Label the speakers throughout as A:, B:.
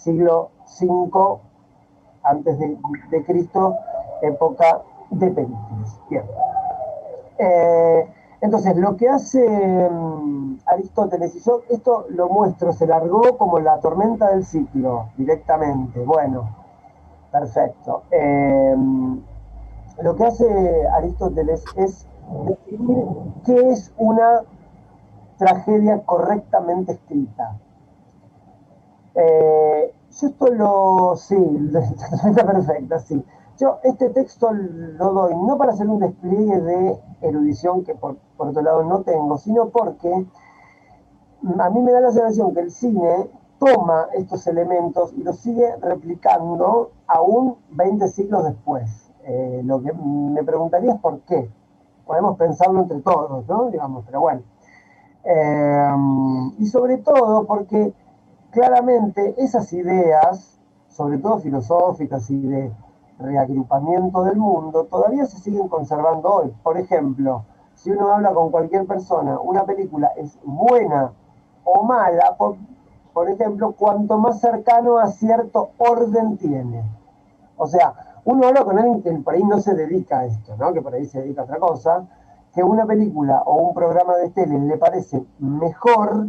A: siglo V antes de Cristo, época de Pericles. Bien. Entonces, lo que hace Aristóteles, y yo esto lo muestro, se largó como la tormenta del ciclo, directamente. Bueno, perfecto. Lo que hace Aristóteles es definir qué es una tragedia correctamente escrita. Yo esto lo... Sí, está perfecta, sí. Yo este texto lo doy no para hacer un despliegue de erudición que por otro lado no tengo, sino porque a mí me da la sensación que el cine toma estos elementos y los sigue replicando aún 20 siglos después. Lo que me preguntaría es por qué. Podemos pensarlo entre todos, ¿no? Digamos, pero bueno. Y sobre todo porque claramente esas ideas, sobre todo filosóficas y de reagrupamiento del mundo, todavía se siguen conservando hoy. Por ejemplo, si uno habla con cualquier persona, una película es buena o mala, por ejemplo, cuanto más cercano a cierto orden tiene. O sea, uno habla con alguien que por ahí no se dedica a esto, ¿no? Que por ahí se dedica a otra cosa, que una película o un programa de tele le parece mejor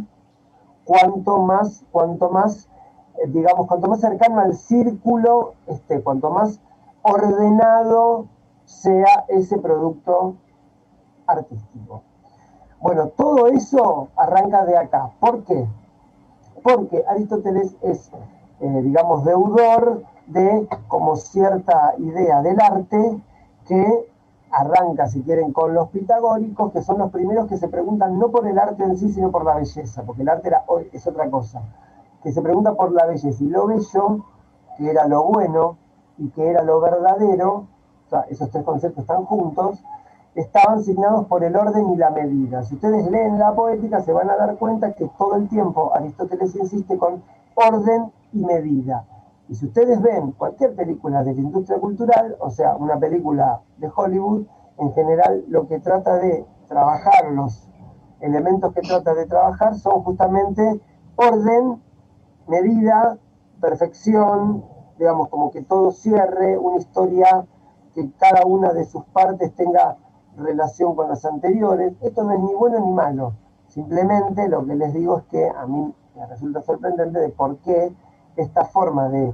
A: cuanto más, digamos, cuanto más cercano al círculo, cuanto más ordenado sea ese producto artístico. Bueno, todo eso arranca de acá. ¿Por qué? Porque Aristóteles es, digamos, deudor de como cierta idea del arte que arranca, si quieren, con los pitagóricos, que son los primeros que se preguntan no por el arte en sí, sino por la belleza, porque el arte es otra cosa, que se pregunta por la belleza y lo bello, que era lo bueno y que era lo verdadero, o sea, esos tres conceptos están juntos, estaban signados por el orden y la medida. Si ustedes leen la poética se van a dar cuenta que todo el tiempo Aristóteles insiste con orden y medida. Y si ustedes ven cualquier película de la industria cultural, o sea, una película de Hollywood, en general lo que trata de trabajar, los elementos que trata de trabajar son justamente orden, medida, perfección, digamos, como que todo cierre, una historia que cada una de sus partes tenga relación con las anteriores. Esto no es ni bueno ni malo. Simplemente lo que les digo es que a mí me resulta sorprendente de por qué esta forma de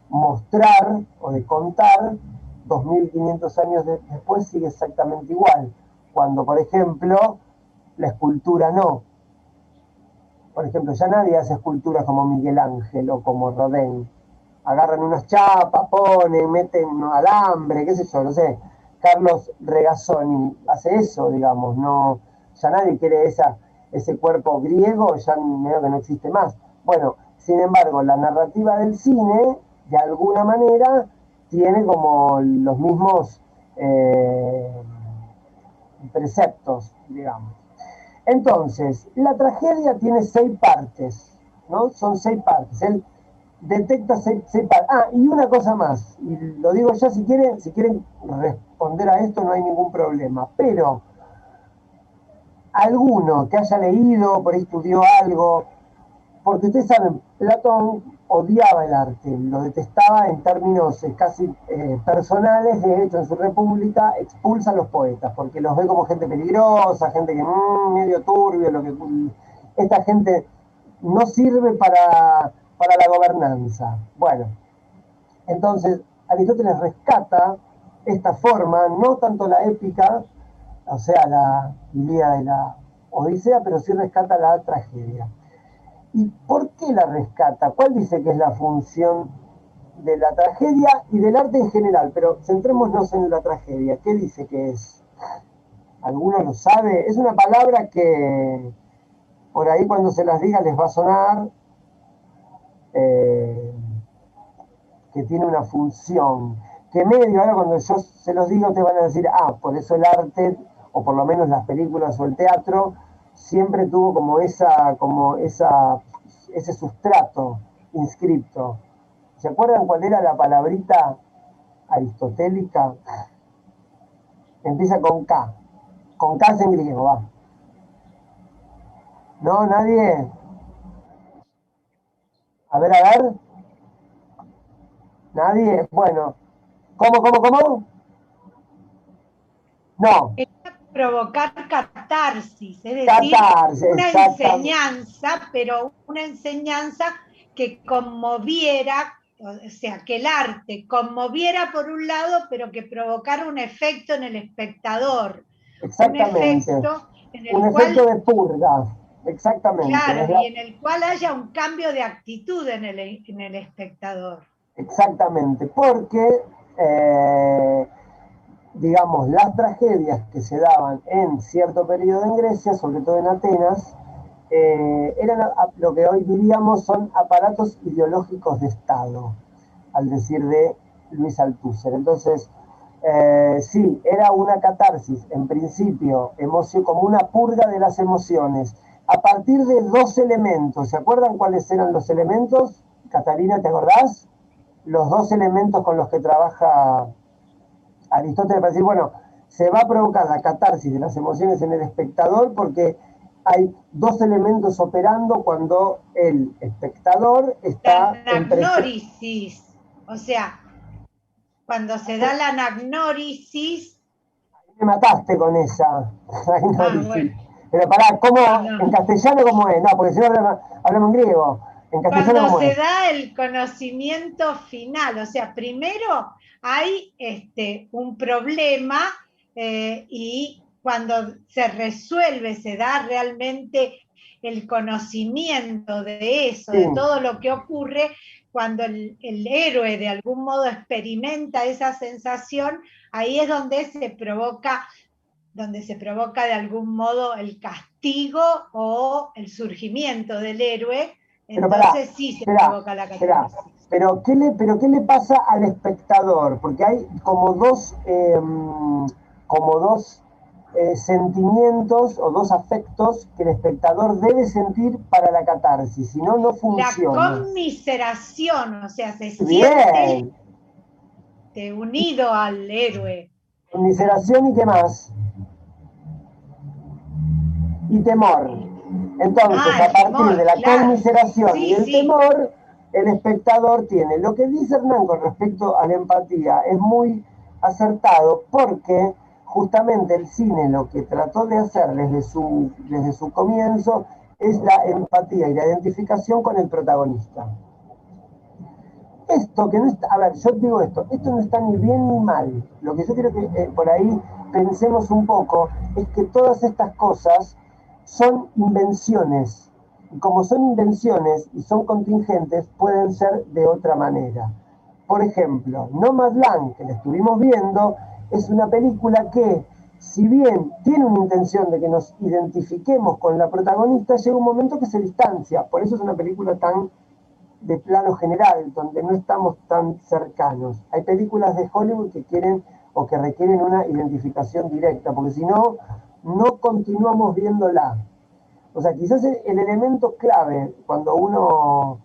A: mostrar o de contar 2500 años después sigue exactamente igual. Cuando, por ejemplo, la escultura no. Por ejemplo, ya nadie hace esculturas como Miguel Ángel o como Rodin. Agarran unas chapas, ponen, meten alambre, qué sé yo, no sé. Carlos Regazzoni hace eso, digamos, no, ya nadie quiere ese cuerpo griego, ya medio que no existe más. Bueno, sin embargo, la narrativa del cine, de alguna manera, tiene como los mismos preceptos, digamos. Entonces, la tragedia tiene 6 partes, ¿no? Son 6 partes. Él detecta seis partes. Ah, y una cosa más, y lo digo ya, si quieren responder a esto no hay ningún problema, pero alguno que haya leído, por ahí estudió algo, porque ustedes saben, Platón odiaba el arte, lo detestaba en términos casi personales. De hecho, en su República expulsa a los poetas, porque los ve como gente peligrosa, gente que medio turbio, esta gente no sirve para la gobernanza. Bueno, entonces Aristóteles rescata esta forma, no tanto la épica, o sea, la Ilíada y la Odisea, pero sí rescata la tragedia. ¿Y por qué la rescata? ¿Cuál dice que es la función de la tragedia y del arte en general? Pero centrémonos en la tragedia. ¿Qué dice que es? ¿Alguno lo sabe? Es una palabra que por ahí cuando se las diga les va a sonar, eh, que tiene una función. Que medio, ahora cuando yo se los digo, te van a decir, por eso el arte, o por lo menos las películas o el teatro, siempre tuvo ese sustrato inscripto. ¿Se acuerdan cuál era la palabrita aristotélica? Empieza con K. Con K en griego, va. ¿No? ¿Nadie? A ver, a ver. Nadie, bueno, ¿cómo? No,
B: Provocar catarsis, es decir,
A: catarse,
B: una
A: exactamente,
B: enseñanza, pero una enseñanza que conmoviera, o sea, que el arte conmoviera por un lado, pero que provocara un efecto en el espectador, un
A: exactamente.
B: efecto en
A: Un
B: el
A: efecto
B: cual,
A: de purga, exactamente.
B: claro, y en el cual haya un cambio de actitud en el espectador.
A: Exactamente, porque, digamos, las tragedias que se daban en cierto periodo en Grecia, sobre todo en Atenas, eran lo que hoy diríamos son aparatos ideológicos de Estado, al decir de Luis Althusser. Entonces, sí, era una catarsis, en principio, como una purga de las emociones, a partir de dos elementos. ¿Se acuerdan cuáles eran los elementos? Catalina, ¿te acordás? Los dos elementos con los que trabaja Aristóteles para decir, bueno, se va a provocar la catarsis de las emociones en el espectador porque hay dos elementos operando cuando el espectador
B: La
A: está en presencia.
B: anagnórisis, o sea, cuando se da la anagnórisis,
A: Me mataste con esa. Ay, no, sí.
B: bueno,
A: Pero pará,
B: no,
A: ¿cómo, en
B: no.
A: castellano cómo es? No, porque si no hablamos en griego. En castellano
B: Cuando
A: cómo
B: se
A: es.
B: da el conocimiento final, o sea, primero hay un problema y cuando se resuelve, se da realmente el conocimiento de eso,
A: Sí,
B: de todo lo que ocurre, cuando el héroe de algún modo experimenta esa sensación, ahí es donde se provoca de algún modo el castigo o el surgimiento del héroe,
A: pero pará,
B: entonces sí se
A: espera,
B: provoca la
A: espera.
B: catarsis.
A: ¿Pero qué le pasa al espectador? Porque hay como dos sentimientos o dos afectos que el espectador debe sentir para la catarsis, si no, no
B: La
A: funciona.
B: conmiseración, o sea, se siente
A: Bien,
B: unido al héroe.
A: conmiseración y qué más, y temor. Entonces, a
B: El
A: partir de
B: temor,
A: la
B: claro.
A: conmiseración y
B: Sí,
A: el
B: sí.
A: temor, el espectador tiene. Lo que dice Hernán con respecto a la empatía es muy acertado porque justamente el cine lo que trató de hacer desde su comienzo es la empatía y la identificación con el protagonista. Esto que no está, a ver, yo digo esto no está ni bien ni mal. Lo que yo quiero que por ahí pensemos un poco es que todas estas cosas son invenciones. Y como son invenciones y son contingentes, pueden ser de otra manera. Por ejemplo, Nomadland, que la estuvimos viendo, es una película que, si bien tiene una intención de que nos identifiquemos con la protagonista, llega un momento que se distancia. Por eso es una película tan de plano general, donde no estamos tan cercanos. Hay películas de Hollywood que quieren o que requieren una identificación directa, porque si no, no continuamos viéndola. O sea, quizás el elemento clave cuando uno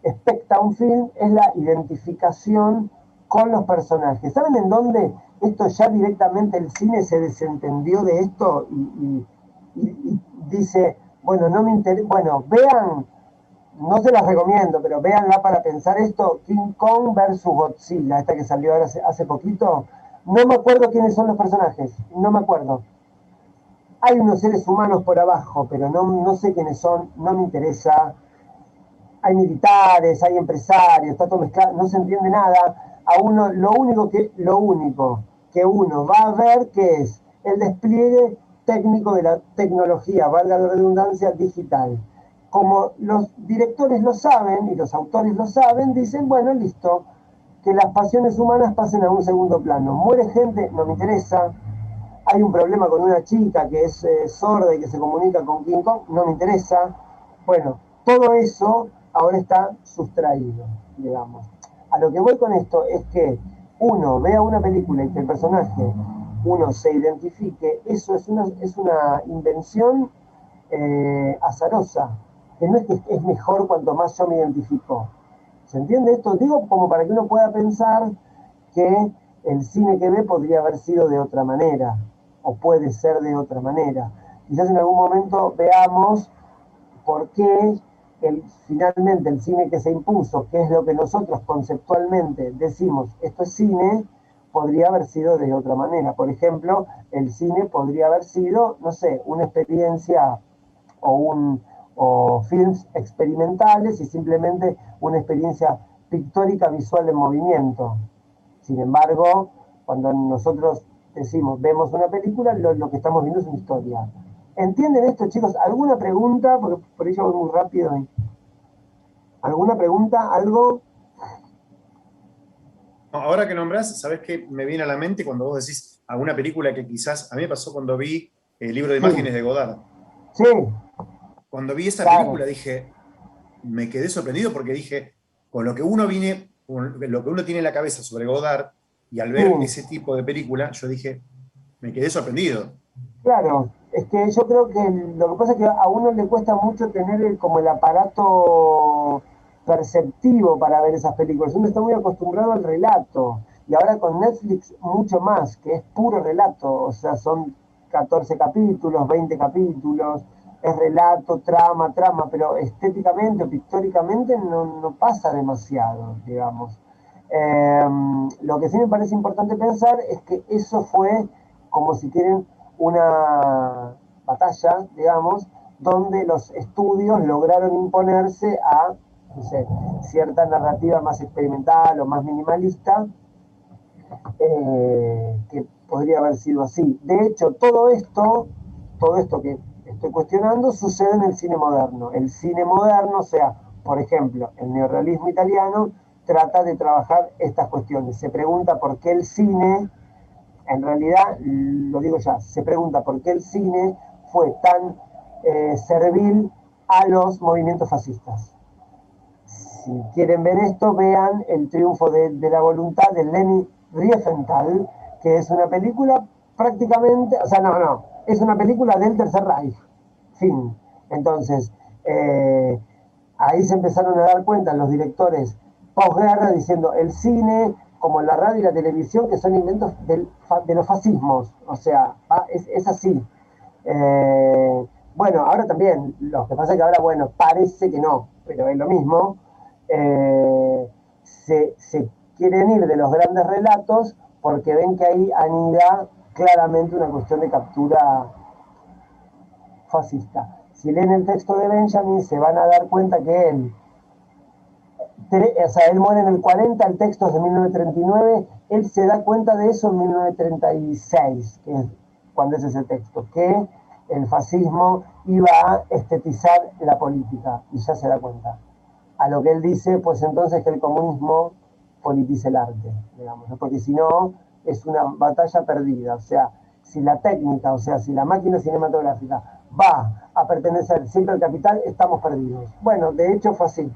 A: especta un film es la identificación con los personajes. ¿Saben en dónde esto ya directamente el cine se desentendió de esto y dice, bueno, no me interesa, bueno, vean, no se las recomiendo, pero véanla para pensar esto, King Kong versus Godzilla, esta que salió ahora hace poquito. No me acuerdo quiénes son los personajes, no me acuerdo. Hay unos seres humanos por abajo, pero no sé quiénes son, no me interesa. Hay militares, hay empresarios, está todo mezclado, no se entiende nada. A uno, lo único que uno va a ver que es el despliegue técnico de la tecnología, valga la redundancia, digital. Como los directores lo saben y los autores lo saben, dicen, bueno, listo, que las pasiones humanas pasen a un segundo plano. Muere gente, no me interesa. Hay un problema con una chica que es sorda y que se comunica con King Kong, no me interesa. Bueno, todo eso ahora está sustraído, digamos. A lo que voy con esto es que uno vea una película y que el personaje uno se identifique, eso es una invención azarosa, que no es que es mejor cuanto más yo me identifico. ¿Se entiende esto? Digo como para que uno pueda pensar que el cine que ve podría haber sido de otra manera, o puede ser de otra manera. Quizás en algún momento veamos por qué finalmente el cine que se impuso, que es lo que nosotros conceptualmente decimos, esto es cine, podría haber sido de otra manera. Por ejemplo, el cine podría haber sido, no sé, una experiencia o films experimentales y simplemente una experiencia pictórica visual en movimiento. Sin embargo, cuando nosotros decimos, vemos una película, lo que estamos viendo es una historia. ¿Entienden esto, chicos? ¿Alguna pregunta? Porque por ello voy muy rápido. ¿Alguna pregunta? ¿Algo?
C: Ahora que nombrás, ¿sabés qué me viene a la mente cuando vos decís alguna película que quizás a mí me pasó cuando vi el libro de
A: Sí,
C: imágenes de Godard?
A: sí,
C: Cuando vi esa
A: claro.
C: película dije, me quedé sorprendido porque dije, con lo que uno tiene en la cabeza sobre Godard, y al
A: Sí,
C: ver ese tipo de película, yo dije, me quedé sorprendido.
A: claro. Es que yo creo que lo que pasa es que a uno le cuesta mucho tener como el aparato perceptivo para ver esas películas. Uno está muy acostumbrado al relato. Y ahora con Netflix mucho más, que es puro relato. O sea, son 14 capítulos, 20 capítulos, es relato, trama, trama, pero estéticamente o pictóricamente no pasa demasiado, digamos. Lo que sí me parece importante pensar es que eso fue, como si quieren, una batalla, digamos, donde los estudios lograron imponerse a, no sé, cierta narrativa más experimental o más minimalista, que podría haber sido así. De hecho, todo esto que estoy cuestionando, sucede en el cine moderno. El cine moderno, o sea, por ejemplo, el neorrealismo italiano, trata de trabajar estas cuestiones. Se pregunta por qué el cine, en realidad, lo digo ya, se pregunta por qué el cine fue tan servil a los movimientos fascistas. Si quieren ver esto, vean El triunfo de la voluntad de Leni Riefenstahl, que es una película prácticamente, o sea, no, es una película del Tercer Reich. Fin. Entonces, ahí se empezaron a dar cuenta los directores posguerra diciendo el cine, como la radio y la televisión, que son inventos de los fascismos. O sea, es así. Bueno, ahora también, lo que pasa es que ahora, bueno, parece que no, pero es lo mismo. Se quieren ir de los grandes relatos porque ven que ahí anida claramente una cuestión de captura fascista. Si leen el texto de Benjamin, se van a dar cuenta que él muere en el 40, el texto es de 1939, él se da cuenta de eso en 1936, que es cuando es ese texto, que el fascismo iba a estetizar la política, y ya se da cuenta. A lo que él dice, pues entonces que el comunismo politice el arte, digamos, ¿no? Porque si no, es una batalla perdida. O sea, si la técnica, o sea, si la máquina cinematográfica va a pertenecer siempre al capital, estamos perdidos. Bueno, de hecho fue así.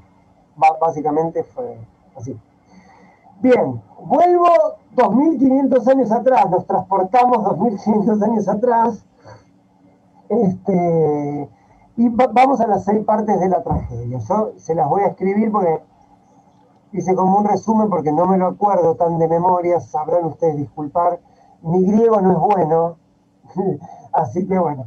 A: Básicamente fue así. Bien, vuelvo 2500 años atrás, nos transportamos 2500 años atrás, y vamos a las 6 partes de la tragedia. Yo se las voy a escribir porque hice como un resumen porque no me lo acuerdo tan de memoria, sabrán ustedes disculpar. Mi griego no es bueno, así que bueno,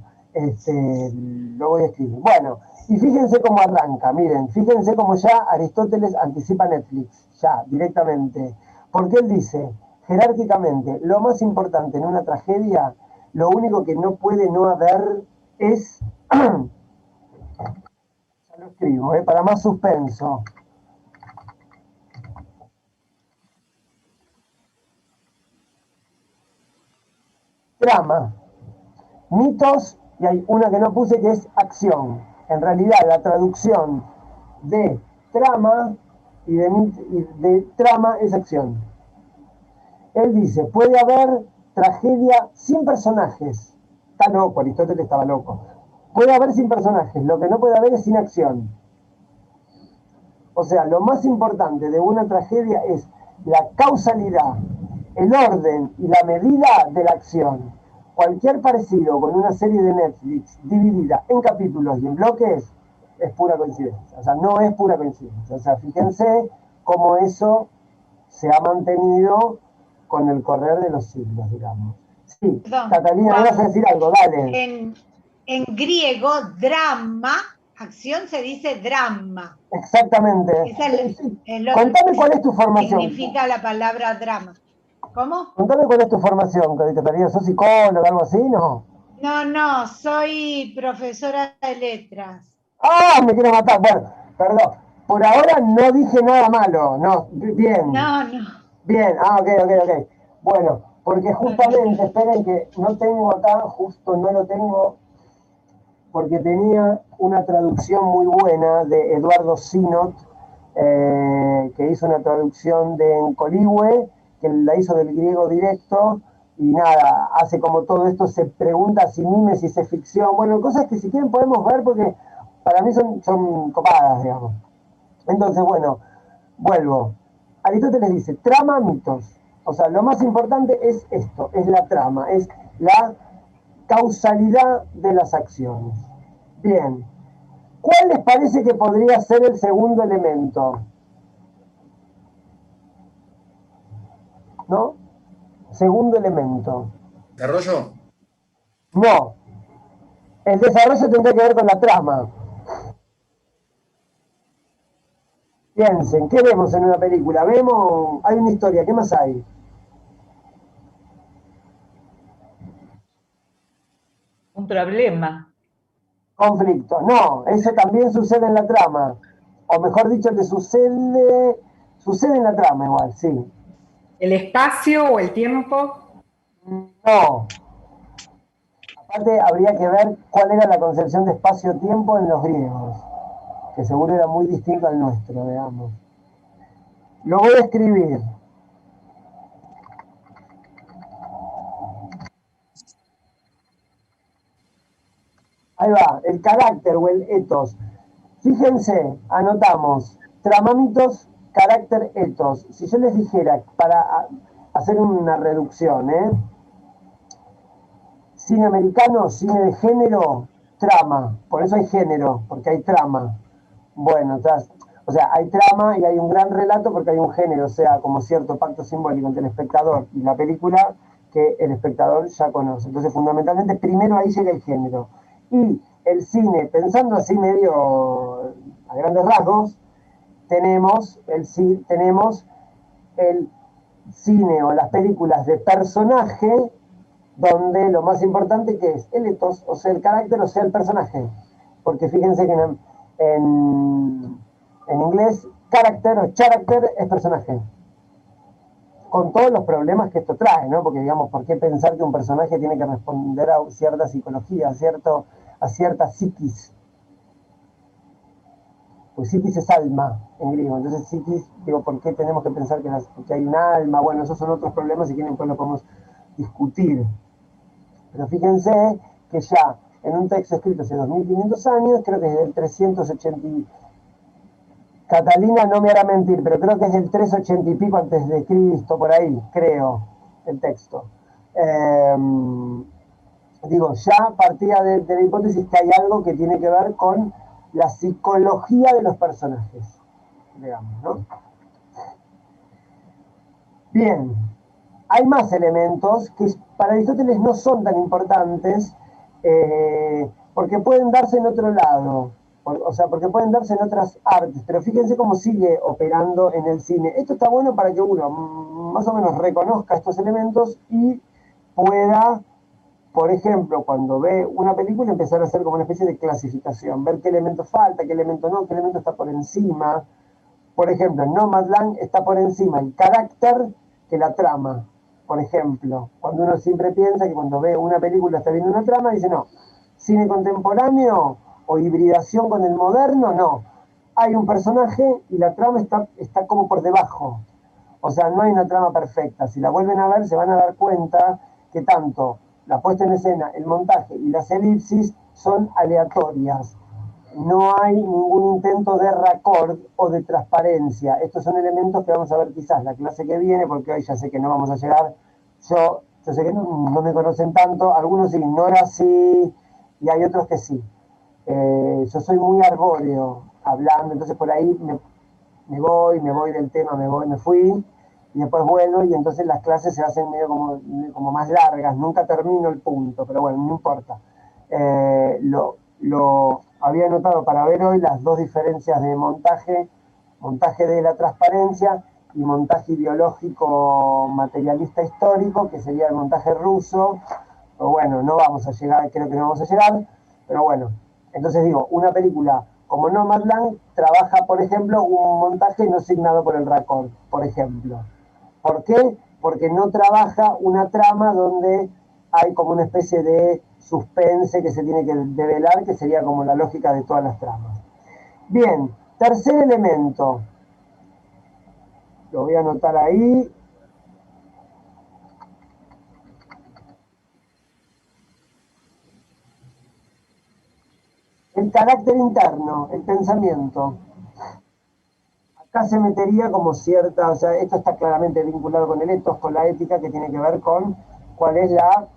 A: lo voy a escribir. Bueno, y fíjense cómo arranca, miren, fíjense cómo ya Aristóteles anticipa Netflix, ya, directamente. Porque él dice, jerárquicamente, lo más importante en una tragedia, lo único que no puede no haber es, ya lo escribo, para más suspenso, trama, mitos, y hay una que no puse que es acción. En realidad, la traducción de trama y de trama es acción. Él dice, puede haber tragedia sin personajes. Está loco, Aristóteles estaba loco. Puede haber sin personajes, lo que no puede haber es sin acción. O sea, lo más importante de una tragedia es la causalidad, el orden y la medida de la acción. Cualquier parecido con una serie de Netflix dividida en capítulos y en bloques es pura coincidencia. O sea, no es pura coincidencia. O sea, fíjense cómo eso se ha mantenido con el correr de los siglos, digamos. Sí,
B: Perdón,
A: Catalina, me vas a
B: Juan,
A: decir algo, dale.
B: en griego, drama acción se dice drama.
A: Exactamente.
B: Esa es lo
A: Contame cuál es tu
B: que
A: formación.
B: significa la palabra drama. ¿Cómo?
A: Contame cuál es tu formación, Carita. ¿Sos psicólogo o algo así, no?
B: No, soy profesora de letras.
A: ¡Ah! Me quiero matar. Bueno, perdón. Por ahora no dije nada malo. No, bien.
B: No.
A: Bien. Ah, ok. Bueno, porque justamente, esperen que no tengo acá, justo no lo tengo, porque tenía una traducción muy buena de Eduardo Sinot, que hizo una traducción de Encoligüe, que la hizo del griego directo, y nada, hace como todo esto, se pregunta si mimesis es ficción. Bueno, cosas que si quieren podemos ver porque para mí son copadas, digamos. Entonces, bueno, vuelvo. Aristóteles dice, trama, mitos. O sea, lo más importante es esto, es la trama, es la causalidad de las acciones. Bien. ¿Cuál les parece que podría ser el segundo elemento? ¿No? Segundo elemento.
C: ¿Desarrollo?
A: No. El desarrollo tendría que ver con la trama. Piensen, ¿qué vemos en una película? Vemos, hay una historia, ¿qué más hay?
D: Un problema.
A: Conflicto. No, eso también sucede en la trama. O mejor dicho, que sucede en la trama igual, sí.
D: ¿El espacio o el tiempo?
A: No. Aparte, habría que ver cuál era la concepción de espacio-tiempo en los griegos, que seguro era muy distinto al nuestro, digamos. Lo voy a escribir. Ahí va, el carácter o el etos. Fíjense, anotamos, tramamitos, carácter, etos. Si yo les dijera, para hacer una reducción, cine americano, cine de género, trama. Por eso hay género, porque hay trama. Bueno, o sea, hay trama y hay un gran relato porque hay un género, o sea, como cierto pacto simbólico entre el espectador y la película que el espectador ya conoce. Entonces, fundamentalmente, primero ahí llega el género. Y el cine, pensando así medio a grandes rasgos, tenemos el cine o las películas de personaje donde lo más importante que es el etos, o sea, el carácter, o sea, el personaje. Porque fíjense que en inglés, character o character es personaje. Con todos los problemas que esto trae, ¿no? Porque, digamos, ¿por qué pensar que un personaje tiene que responder a cierta psicología, a cierta psiquis? Pues psiquis es alma en griego. Entonces, psiquis, digo, ¿por qué tenemos que pensar que hay un alma? Bueno, esos son otros problemas, si quieren, pues lo podemos discutir. Pero fíjense que ya en un texto escrito hace 2500 años, creo que es del 380, Catalina no me hará mentir, pero creo que es del 380 y pico antes de Cristo, por ahí, creo, el texto. Digo, ya partía de la hipótesis que hay algo que tiene que ver con la psicología de los personajes, digamos, ¿no? Bien, hay más elementos que para Aristóteles no son tan importantes porque pueden darse en otro lado, o sea, porque pueden darse en otras artes, pero fíjense cómo sigue operando en el cine. Esto está bueno para que uno más o menos reconozca estos elementos y pueda, por ejemplo, cuando ve una película, empezar a hacer como una especie de clasificación, ver qué elemento falta, qué elemento no, qué elemento está por encima. Por ejemplo, en Nomadland está por encima el carácter que la trama. Por ejemplo, cuando uno siempre piensa que cuando ve una película está viendo una trama, dice no, cine contemporáneo o hibridación con el moderno, no. Hay un personaje y la trama está como por debajo. O sea, no hay una trama perfecta. Si la vuelven a ver, se van a dar cuenta que tanto la puesta en escena, el montaje y las elipsis son aleatorias. No hay ningún intento de raccord o de transparencia. Estos son elementos que vamos a ver quizás la clase que viene, porque hoy ya sé que no vamos a llegar. Yo sé que no me conocen tanto, algunos sí, Nora sí, y hay otros que sí. Yo soy muy arbóreo hablando, entonces por ahí me voy del tema, me fui, y después vuelvo, y entonces las clases se hacen medio como más largas, nunca termino el punto, pero bueno, no importa. lo había notado para ver hoy las dos diferencias de montaje, montaje de la transparencia y montaje ideológico materialista histórico, que sería el montaje ruso. Pero bueno, no vamos a llegar, creo que no vamos a llegar, pero bueno, entonces digo, una película como Nomadland trabaja, por ejemplo, un montaje no signado por el Raccord, por ejemplo. ¿Por qué? Porque no trabaja una trama donde hay como una especie de suspense que se tiene que develar, que sería como la lógica de todas las tramas. Bien, tercer elemento, lo voy a anotar ahí. El carácter interno, el pensamiento. Acá se metería como cierta, o sea, esto está claramente vinculado con el ethos, con la ética, que tiene que ver con cuál es la,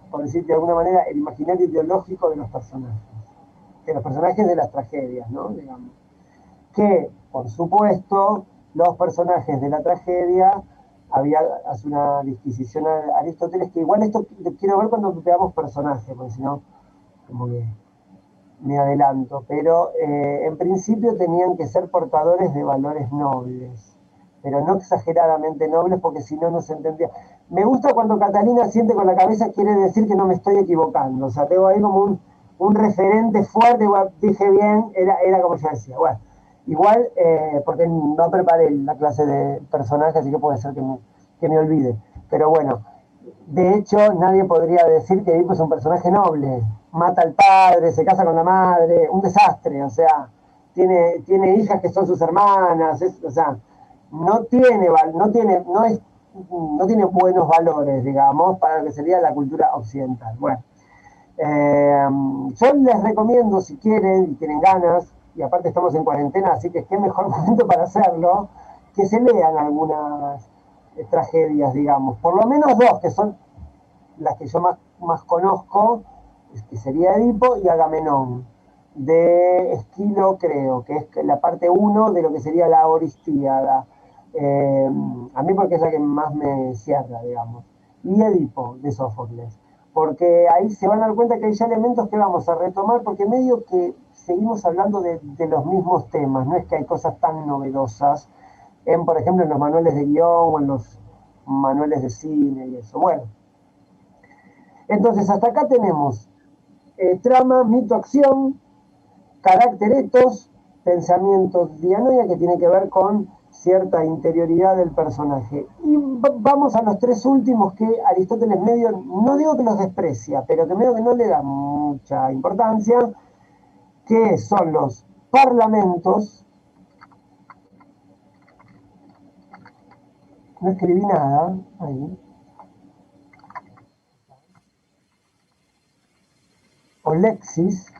A: por decir de alguna manera, el imaginario ideológico de los personajes de las tragedias, ¿no? Digamos. Que, por supuesto, los personajes de la tragedia, hace una disquisición a Aristóteles, que igual esto quiero ver cuando veamos personajes, porque si no, como que me adelanto, pero en principio tenían que ser portadores de valores nobles, pero no exageradamente nobles, porque si no, no se entendía. Me gusta cuando Catalina siente con la cabeza, quiere decir que no me estoy equivocando, o sea, tengo ahí como un referente fuerte, dije bien, era como yo decía, bueno, igual, porque no preparé la clase de personaje, así que puede ser que me olvide, pero bueno, de hecho, nadie podría decir que Edipo es un personaje noble. Mata al padre, se casa con la madre, un desastre, o sea, tiene hijas que son sus hermanas, o sea, no tiene buenos valores, digamos, para lo que sería la cultura occidental. Bueno, yo les recomiendo, si quieren y tienen ganas, y aparte estamos en cuarentena, así que qué mejor momento para hacerlo, que se lean algunas tragedias, digamos. Por lo menos dos, que son las que yo más conozco, que sería Edipo y Agamenón, de Esquilo, creo, que es la parte uno de lo que sería la Oristíada. A mí porque es la que más me cierra, digamos. Y Edipo, de Sófocles. Porque ahí se van a dar cuenta que hay ya elementos que vamos a retomar, porque medio que seguimos hablando de los mismos temas, no es que hay cosas tan novedosas, por ejemplo, en los manuales de guión o en los manuales de cine y eso. Bueno, entonces, hasta acá tenemos trama, mito, acción, carácter, etos, pensamiento, dianoia, que tiene que ver con cierta interioridad del personaje. Y vamos a los tres últimos que Aristóteles medio, no digo que los desprecia, pero que medio que no le da mucha importancia, que son los parlamentos. No escribí nada ahí. O lexis,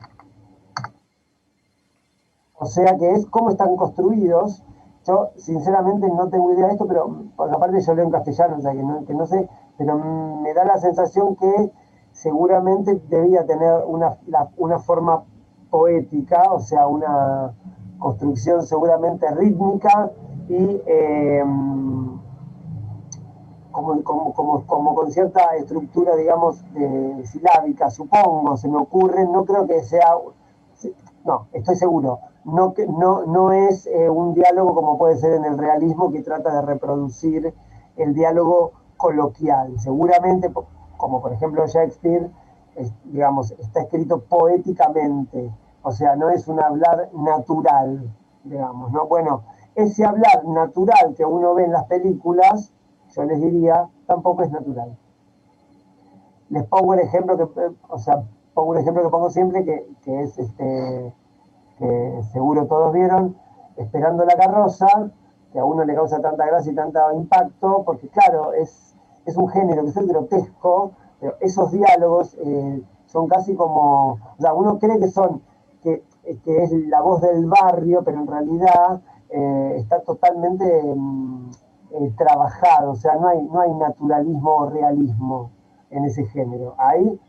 A: o sea que es cómo están construidos. Yo sinceramente no tengo idea de esto, pero por aparte yo leo en castellano, o sea que no sé, pero me da la sensación que seguramente debía tener una forma poética, o sea, una construcción seguramente rítmica y como con cierta estructura, digamos, silábica, supongo, se me ocurre, no creo que sea, no, estoy seguro, no es un diálogo como puede ser en el realismo, que trata de reproducir el diálogo coloquial. Seguramente, como por ejemplo Shakespeare, digamos, está escrito poéticamente, o sea, no es un hablar natural, digamos, ¿no? Bueno, ese hablar natural que uno ve en las películas, yo les diría, tampoco es natural. Les pongo el ejemplo pongo un ejemplo que pongo siempre, que es que seguro todos vieron, Esperando la carroza, que a uno le causa tanta gracia y tanto impacto, porque claro, es un género que es el grotesco, pero esos diálogos son casi como, o sea, uno cree que es la voz del barrio, pero en realidad está totalmente trabajado, o sea, no hay naturalismo o realismo en ese género. Hay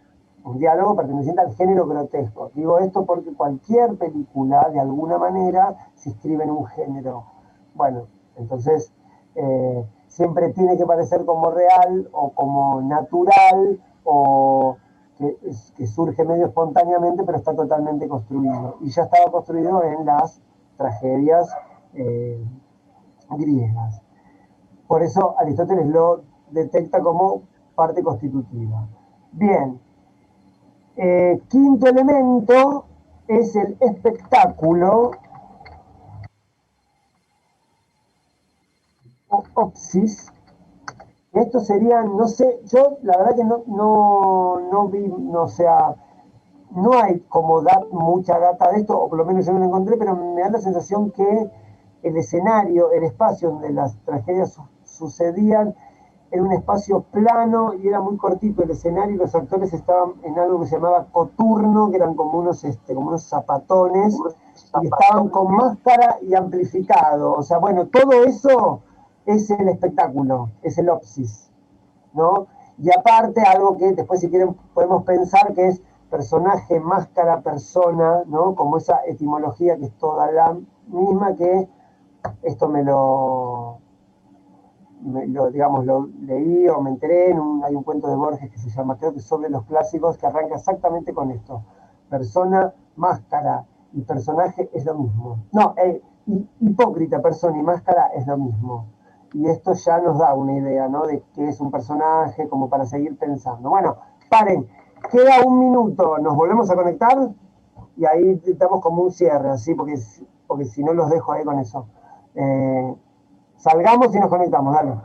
A: un diálogo perteneciente al género grotesco. Digo esto porque cualquier película, de alguna manera, se inscribe en un género. Bueno, entonces, siempre tiene que parecer como real o como natural o que surge medio espontáneamente, pero está totalmente construido. Y ya estaba construido en las tragedias griegas. Por eso Aristóteles lo detecta como parte constitutiva. Bien, quinto elemento es el espectáculo o opsis. Esto sería, no sé, yo la verdad que no vi, o sea, no hay como mucha data de esto, o por lo menos yo no lo encontré, pero me da la sensación que el escenario, el espacio donde las tragedias sucedían, era un espacio plano y era muy cortito el escenario y los actores estaban en algo que se llamaba coturno, que eran como unos zapatones, y estaban con máscara y amplificado. O sea, bueno, todo eso es el espectáculo, es el opsis, ¿no? Y aparte, algo que después, si quieren, podemos pensar que es personaje, máscara, persona, ¿no? Como esa etimología que es toda la misma, que esto digamos, lo leí o me enteré, hay un cuento de Borges que se llama, creo que sobre los clásicos, que arranca exactamente con esto. Persona, máscara y personaje es lo mismo. No, hipócrita, persona y máscara es lo mismo. Y esto ya nos da una idea, ¿no? De qué es un personaje, como para seguir pensando. Bueno, paren, queda un minuto, nos volvemos a conectar y ahí damos como un cierre, así, porque si no los dejo ahí con eso. Salgamos y nos conectamos, dale.